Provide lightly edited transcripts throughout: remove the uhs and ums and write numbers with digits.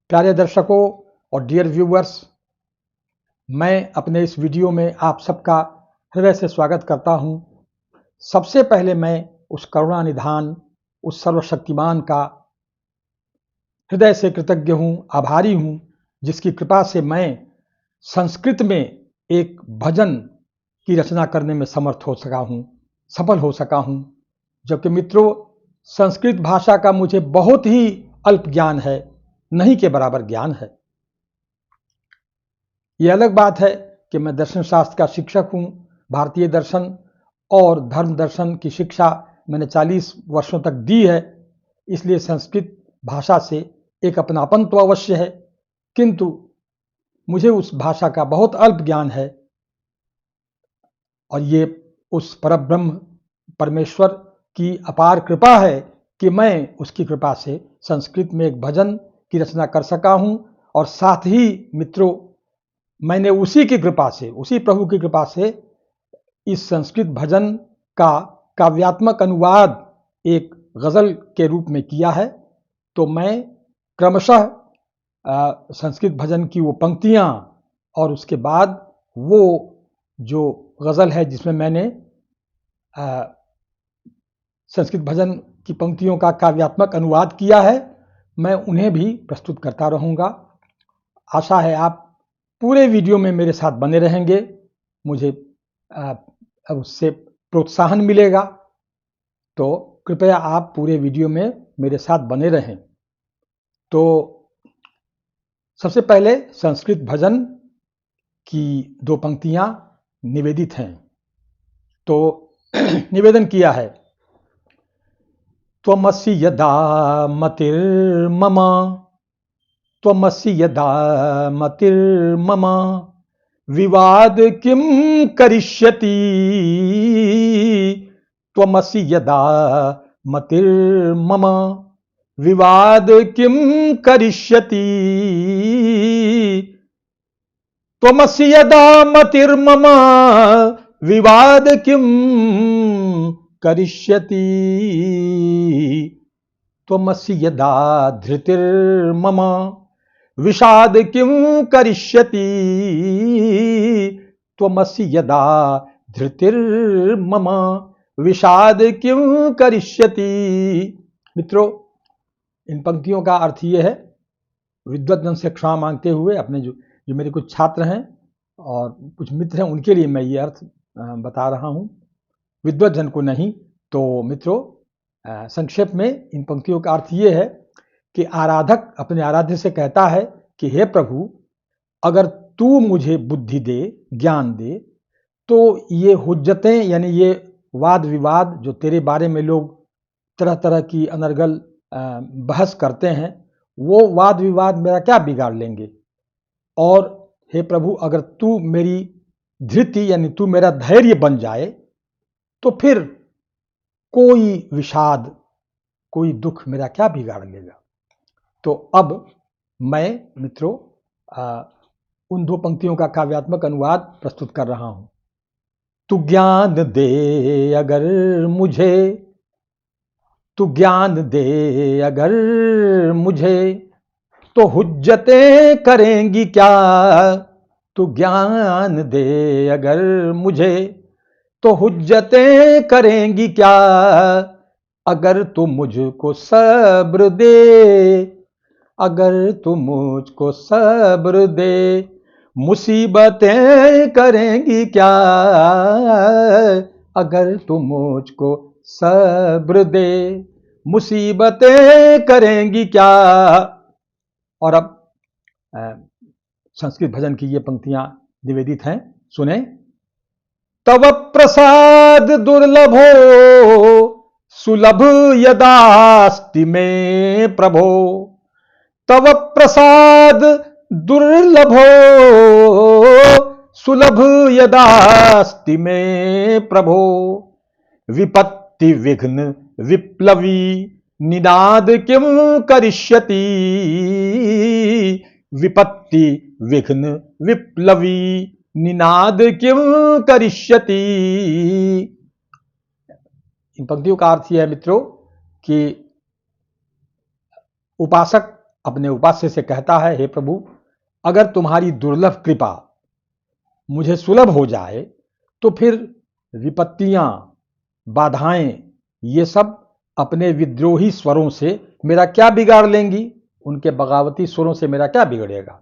प्यारे दर्शकों और डियर व्यूअर्स, मैं अपने इस वीडियो में आप सबका हृदय से स्वागत करता हूं। सबसे पहले मैं उस करुणा निधान, उस सर्वशक्तिमान का हृदय से कृतज्ञ हूं, आभारी हूं, जिसकी कृपा से मैं संस्कृत में एक भजन की रचना करने में समर्थ हो सका हूं, सफल हो सका हूं। जबकि मित्रों, संस्कृत भाषा का मुझे बहुत ही अल्प ज्ञान है, नहीं के बराबर ज्ञान है। ये अलग बात है कि मैं दर्शन शास्त्र का शिक्षक हूँ। भारतीय दर्शन और धर्म दर्शन की शिक्षा मैंने 40 वर्षों तक दी है, इसलिए संस्कृत भाषा से एक अपनापन तो अवश्य है, किंतु मुझे उस भाषा का बहुत अल्प ज्ञान है। और ये उस परब्रह्म परमेश्वर की अपार कृपा है कि मैं उसकी कृपा से संस्कृत में एक भजन की रचना कर सका हूँ। और साथ ही मित्रों, मैंने उसी की कृपा से, उसी प्रभु की कृपा से इस संस्कृत भजन का काव्यात्मक अनुवाद एक गज़ल के रूप में किया है। तो मैं क्रमशः संस्कृत भजन की वो पंक्तियाँ और उसके बाद वो जो गज़ल है जिसमें मैंने संस्कृत भजन की पंक्तियों का काव्यात्मक अनुवाद किया है, मैं उन्हें भी प्रस्तुत करता रहूँगा। आशा है आप पूरे वीडियो में मेरे साथ बने रहेंगे, मुझे उससे प्रोत्साहन मिलेगा। तो कृपया आप पूरे वीडियो में मेरे साथ बने रहें। तो सबसे पहले संस्कृत भजन की दो पंक्तियां निवेदित हैं। तो निवेदन किया है, त्वमसि यदा मतिर्मम, त्वमसि यदा मतिर्मम, विवाद किं करिष्यति, त्वमसि यदा मतिर्मम, विवाद किं करिष्यति, त्वमसि यदा मतिर्मम, विवाद किं करिष्यति, त्वमसि यदा धृतिर्मम, विषाद किं करिष्यति, त्वमसि यदा धृतिर्मम, विषाद किं करिष्यति। मित्रों, इन पंक्तियों का अर्थ ये है, विद्वत जन से क्षमा मांगते हुए अपने जो मेरे कुछ छात्र हैं और कुछ मित्र हैं, उनके लिए मैं ये अर्थ बता रहा हूँ, विद्वत जन को नहीं। तो मित्रों, संक्षेप में इन पंक्तियों का अर्थ ये है कि आराधक अपने आराध्य से कहता है कि हे प्रभु, अगर तू मुझे बुद्धि दे, ज्ञान दे, तो ये हुज्जतें यानी ये वाद विवाद जो तेरे बारे में लोग तरह तरह की अनर्गल बहस करते हैं, वो वाद विवाद मेरा क्या बिगाड़ लेंगे। और हे प्रभु, अगर तू मेरी धृति यानी तू मेरा धैर्य बन जाए, तो फिर कोई विषाद, कोई दुख मेरा क्या बिगाड़ लेगा। तो अब मैं मित्रों उन दो पंक्तियों का काव्यात्मक अनुवाद प्रस्तुत कर रहा हूं। तू ज्ञान दे अगर मुझे, तू ज्ञान दे अगर मुझे, तो हुज्जतें करेंगी क्या, तू ज्ञान दे अगर मुझे, तो हुज्जतें करेंगी क्या, अगर तू मुझको सब्र दे, अगर तू मुझको सब्र दे, मुसीबतें करेंगी क्या, अगर तू मुझको सब्र दे, मुसीबतें करेंगी क्या। और अब संस्कृत भजन की ये पंक्तियां निवेदित हैं, सुने। तव प्रसाद दुर्लभो सुलभ यदास्ति में प्रभो, तव प्रसाद दुर्लभो सुलभ यदास्ति में प्रभो, विपत्ति विघ्न विप्लवी निनाद किं करिष्यति, विपत्ति विघ्न विप्लवी निनाद किं करिष्यति। इन पंक्तियों का अर्थ यह है मित्रों कि उपासक अपने उपास्य से कहता है, हे प्रभु, अगर तुम्हारी दुर्लभ कृपा मुझे सुलभ हो जाए तो फिर विपत्तियां, बाधाएं, ये सब अपने विद्रोही स्वरों से मेरा क्या बिगाड़ लेंगी, उनके बगावती स्वरों से मेरा क्या बिगड़ेगा।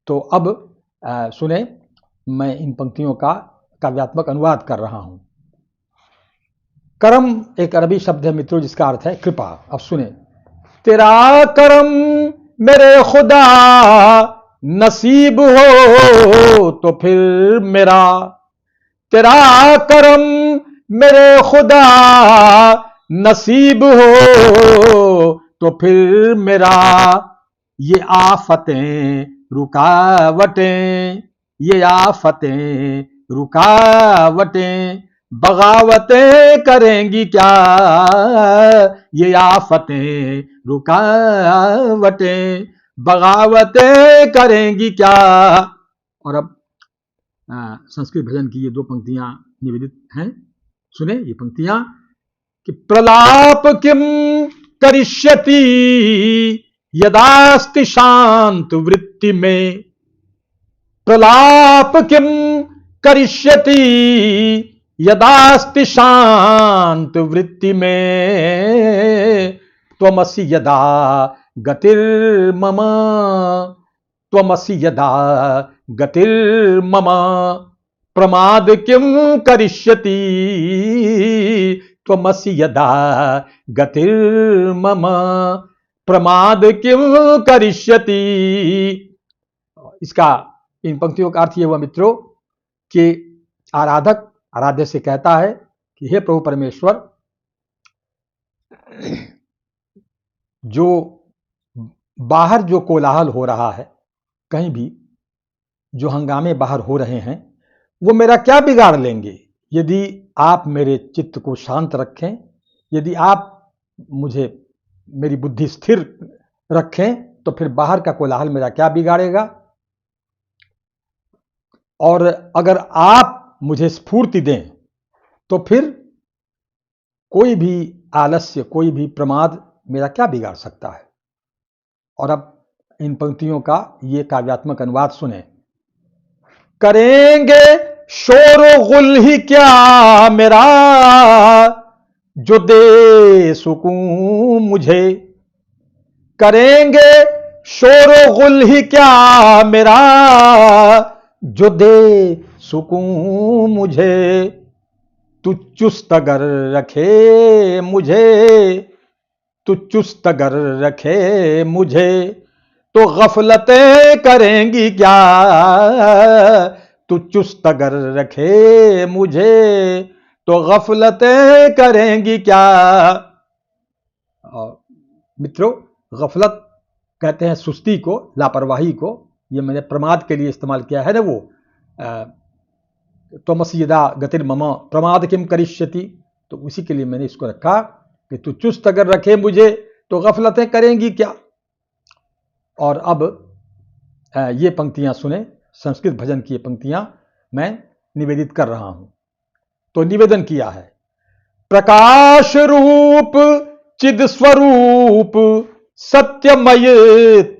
तो अब सुने, मैं इन पंक्तियों का काव्यात्मक अनुवाद कर रहा हूं। करम एक अरबी शब्द है मित्रों, जिसका अर्थ है कृपा। अब सुने, तेरा करम मेरे खुदा नसीब हो तो फिर मेरा, तेरा करम मेरे खुदा नसीब हो तो फिर मेरा, ये आफतें रुकावटें, ये आफतें रुकावटें बगावतें करेंगी क्या, ये आफतें रुकावटें बगावतें करेंगी क्या। और अब संस्कृत भजन की ये दो पंक्तियां निवेदित हैं, सुने ये पंक्तियां कि प्रलाप किम करिष्यति यदास्ति शांत वृत्ति में, प्रलाप किम करिष्यति यदास्ति शांत वृत्ति में, त्वमसि यदा गतिर्मम, त्वमसि यदा गतिर्मम, प्रमाद किम करिष्यति त्वमसि यदा गतिर्मम, प्रमाद किम करिष्यति। इसका, इन पंक्तियों का अर्थ ये हुआ मित्रों कि आराधक आराध्य से कहता है कि हे प्रभु परमेश्वर, जो बाहर जो कोलाहल हो रहा है, कहीं भी जो हंगामे बाहर हो रहे हैं, वो मेरा क्या बिगाड़ लेंगे यदि आप मेरे चित्त को शांत रखें, यदि आप मुझे मेरी बुद्धि स्थिर रखें तो फिर बाहर का कोलाहल मेरा क्या बिगाड़ेगा। और अगर आप मुझे स्फूर्ति दें तो फिर कोई भी आलस्य, कोई भी प्रमाद मेरा क्या बिगाड़ सकता है। और अब इन पंक्तियों का ये काव्यात्मक अनुवाद सुने। करेंगे शोर गुल ही क्या मेरा, जो दे सुकून मुझे, करेंगे शोर गुल ही क्या मेरा, जो दे सुकून मुझे, तू चुस्त अगर रखे मुझे, तू चुस्त अगर रखे मुझे, तो गफलतें करेंगी क्या, तू चुस्त अगर रखे मुझे, तो गफलतें करेंगी क्या। मित्रों, गफलत कहते हैं सुस्ती को, लापरवाही को। ये मैंने प्रमाद के लिए इस्तेमाल किया है ना, वो त्वमसि यदा गतिर्मम प्रमाद किम करिष्यति, तो उसी के लिए मैंने इसको रखा कि तू चुस्त अगर रखे मुझे तो गफलतें करेंगी क्या। और अब ये पंक्तियां सुने, संस्कृत भजन की ये पंक्तियां मैं निवेदित कर रहा हूं। तो निवेदन किया है, प्रकाश रूप चिद स्वरूप सत्यमय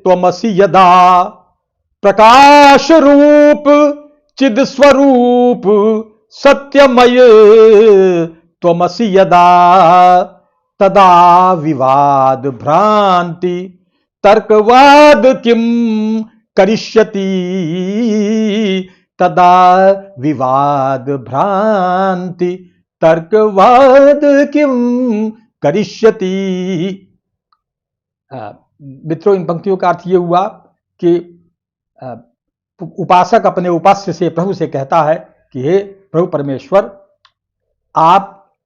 त्वमसि यदा, प्रकाश रूप चिद स्वरूप सत्यमय त्वमसि यदा, तदा विवाद भ्रांति तर्कवाद किम करिष्यति, तदा विवाद भ्रांति तर्कवाद किम करिष्यति। मित्रों, इन पंक्तियों का अर्थ ये हुआ कि उपासक अपने उपास्य से, प्रभु से कहता है कि हे प्रभु परमेश्वर, आप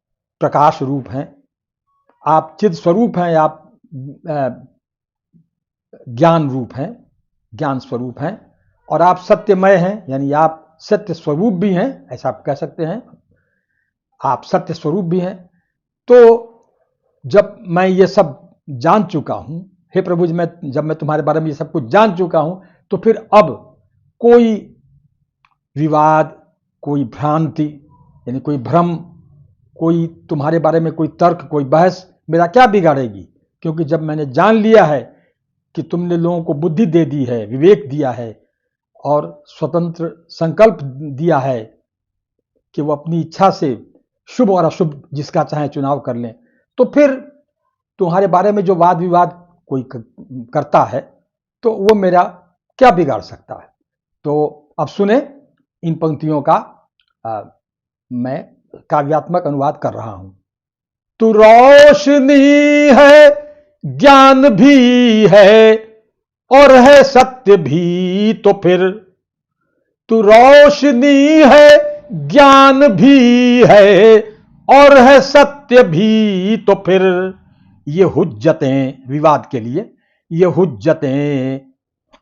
प्रकाश रूप हैं, आप चिद स्वरूप हैं, आप ज्ञान रूप हैं, ज्ञान स्वरूप हैं, और आप सत्यमय हैं, यानी आप सत्य स्वरूप भी हैं, ऐसा आप कह सकते हैं, आप सत्य स्वरूप भी हैं। तो जब मैं ये सब जान चुका हूं, हे प्रभु जी, जब मैं तुम्हारे बारे में ये सब कुछ जान चुका हूं, तो फिर अब कोई विवाद, कोई भ्रांति, यानी कोई भ्रम, कोई तुम्हारे बारे में कोई तर्क, कोई बहस मेरा क्या बिगाड़ेगी, क्योंकि जब मैंने जान लिया है कि तुमने लोगों को बुद्धि दे दी है, विवेक दिया है और स्वतंत्र संकल्प दिया है कि वो अपनी इच्छा से शुभ और अशुभ जिसका चाहे चुनाव कर लें, तो फिर तुम्हारे बारे में जो वाद विवाद कोई करता है तो वो मेरा क्या बिगाड़ सकता है। तो अब सुने इन पंक्तियों का मैं काव्यात्मक अनुवाद कर रहा हूं। तू रोशनी है, ज्ञान भी है और है सत्य भी, तो फिर तू रोशनी है, ज्ञान भी है और है सत्य भी, तो फिर ये हुज्जतें विवाद के लिए, ये हुज्जतें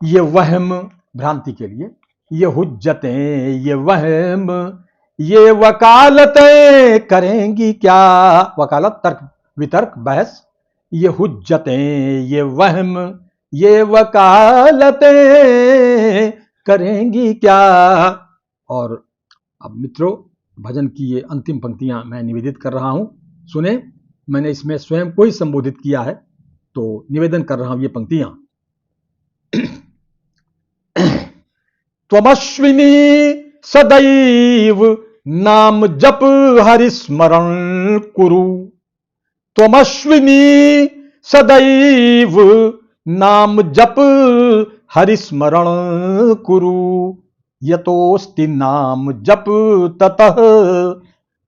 ये वहम भ्रांति के लिए, ये हुज्जतें ये वहम ये वकालतें करेंगी क्या। वकालत तर्क वितर्क बहस, ये हुज्जतें ये वहम ये वकालतें करेंगी क्या। और अब मित्रों भजन की ये अंतिम पंक्तियां मैं निवेदित कर रहा हूं, सुने। मैंने इसमें स्वयं को ही संबोधित किया है तो निवेदन कर रहा हूं ये पंक्तियां। त्वमश्विनी सदैव नाम जप हरिस्मरण कुरु। त्वमश्विनी सदैव नाम जप हरिस्मरण कुरु। यतोस्ति नाम जप ततः,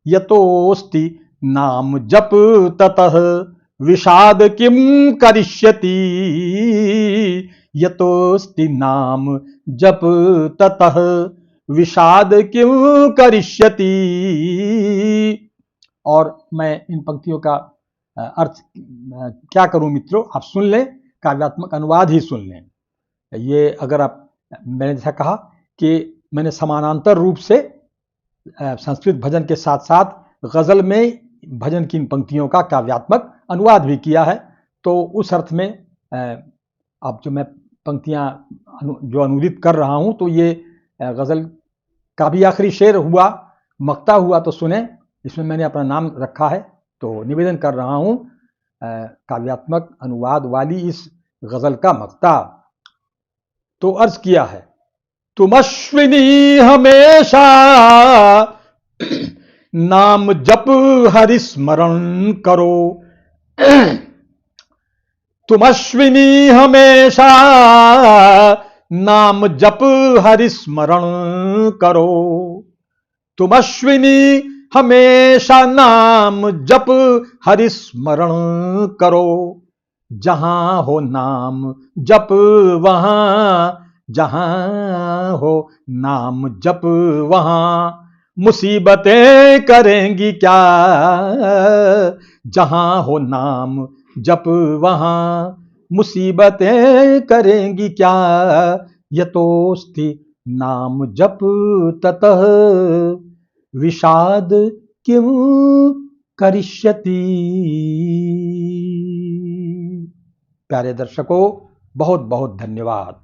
यतोस्ति नाम जप ततः विषाद किम करिष्यति। यतोस्ति नाम जप ततः विषाद किम करिष्यति। और मैं इन पंक्तियों का अर्थ क्या करूं मित्रों, आप सुन लें, काव्यात्मक अनुवाद ही सुन लें। ये अगर आप, मैंने जैसा कहा कि मैंने समानांतर रूप से संस्कृत भजन के साथ साथ गजल में भजन की इन पंक्तियों का काव्यात्मक अनुवाद भी किया है, तो उस अर्थ में अब जो मैं पंक्तियां जो अनुदित कर रहा हूं तो ये गजल का भी आखिरी शेर हुआ, मक्ता हुआ, तो सुने। इसमें मैंने अपना नाम रखा है तो निवेदन कर रहा हूं काव्यात्मक अनुवाद वाली इस गजल का मक्ता। तो अर्ज किया है, तुम अश्विनी हमेशा नाम जप हरिस्मरण करो। तुम अश्विनी हमेशा नाम जप हरिस्मरण करो। तुम अश्विनी हमेशा नाम जप हरिस्मरण करो। जहां हो नाम जप वहां, जहां हो नाम जप वहां मुसीबतें करेंगी क्या। जहां हो नाम जप वहां मुसीबतें करेंगी क्या। यतोस्ति नाम जप ततः विषाद किम करिष्यति। प्यारे दर्शकों, बहुत बहुत धन्यवाद।